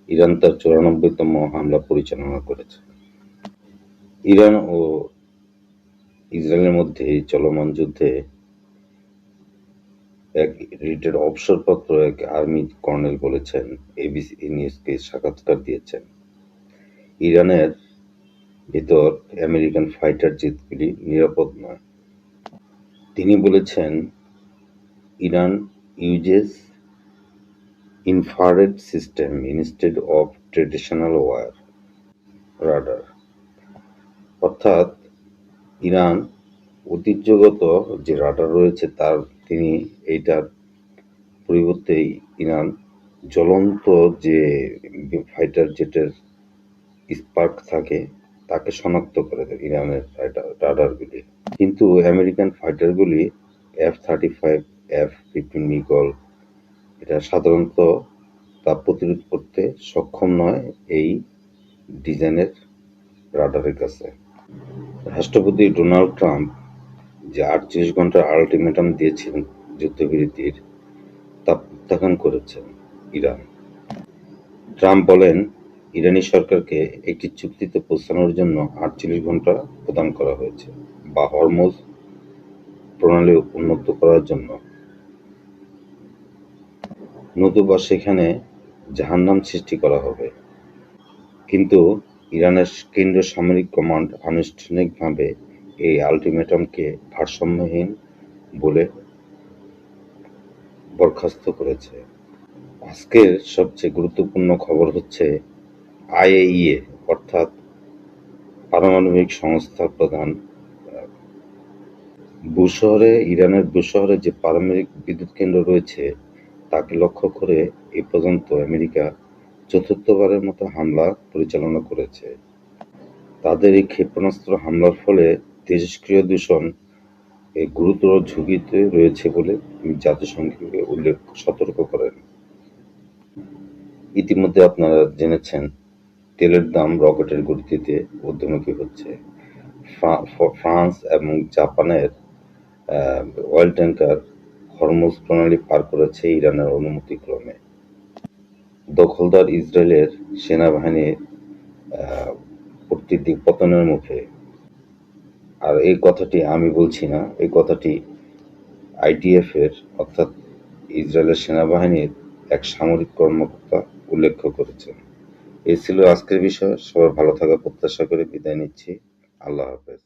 Iran তার 94তম হামলা পরিচালনা করেছে। ইরান ও ইসরায়েলের মধ্যে চলমান যুদ্ধে এক রিটের অবসরপ্রাপ্ত এক আর্মি কর্নেল বলেছেন, এবিসি নিউজকে সাক্ষাৎকার দিয়েছেন, ইরানের ভেতর আমেরিকান ফাইটার জেটগুলি নিরাপদ নয়। তিনি বলেছেন, Iran uses infrared system instead of traditional wire radar, অর্থাৎ ইরান ঐতিহ্যগত যে রাডার রয়েছে তিনি এইটার পরিবর্তে ইরান জ্বলন্ত যে ফাইটার জেটের স্পার্ক থাকে তাকে শনাক্ত করে দেয় ইরানের রাডারগুলি। কিন্তু আমেরিকান ফাইটারগুলি F-35, F-15 ঈগল এটা সাধারণত তাপ প্রতিরোধ করতে সক্ষম নয় এই ডিজাইনের রাডারের কাছে। রাষ্ট্রপতি ডোনাল্ড ট্রাম্প যে 48 ঘন্টার আলটিমেটাম দিয়েছিলেন যুদ্ধবিরতির, তা প্রত্যাখ্যান করেছেন ইরান। ট্রাম্প বলেন, ইরানি সরকারকে একটি চুক্তিতে পৌঁছানোর জন্য 48 ঘন্টা প্রদান করা হয়েছে, বা হরমুজ প্রণালী উন্নত করার জন্য, নতুবা সেখানে জাহান্নাম সৃষ্টি করা হবে। কিন্তু ইরানের কেন্দ্রীয় সামরিক কমান্ড আনুষ্ঠানিকভাবে এই আলটিমেটামকে ভারসাম্যহীন বলে বরখাস্ত করেছে। আজকের সবচেয়ে গুরুত্বপূর্ণ খবর হচ্ছে, আইএইএ অর্থাৎ পারমাণবিক সংস্থার প্রধান ইরানের বুশহরে যে পারমাণবিক বিদ্যুৎ কেন্দ্র রয়েছে তাকে লক্ষ্য করে এ পর্যন্ত আমেরিকা চতুর্থবারের মতো হামলা পরিচালনা করেছে। তাদের এই ক্ষেপণাস্ত্র হামলার ফলে তেজস্ক্রিয় দূষণ গুরুতর ঝুঁকিতে রয়েছে বলে তিনি জাতিসংঘকে সতর্ক করেন। ইতিমধ্যে আপনারা জেনেছেন, তেলের দাম রকেটের গতিতে ঊর্ধ্বমুখী হচ্ছে। ফ্রান্স এবং জাপানের অয়েল ট্যাঙ্কার হরমুজ প্রণালী পার করেছে ইরানের অনুমতিক্রমে। দখলদার ইসরায়েলের সেনাবাহিনীর প্রতিদিন পতনের মুখে। আর এই কথাটি আমি বলছি না, এই কথাটি আইডিএফ এর অর্থাৎ ইসরায়েলের সেনাবাহিনীর এক সামরিক কর্মকর্তা উল্লেখ করেছেন। এই ছিল আজকের বিষয়। সবাই ভালো থাকা প্রত্যাশা করে বিদায় নিচ্ছি। আল্লাহ হাফেজ।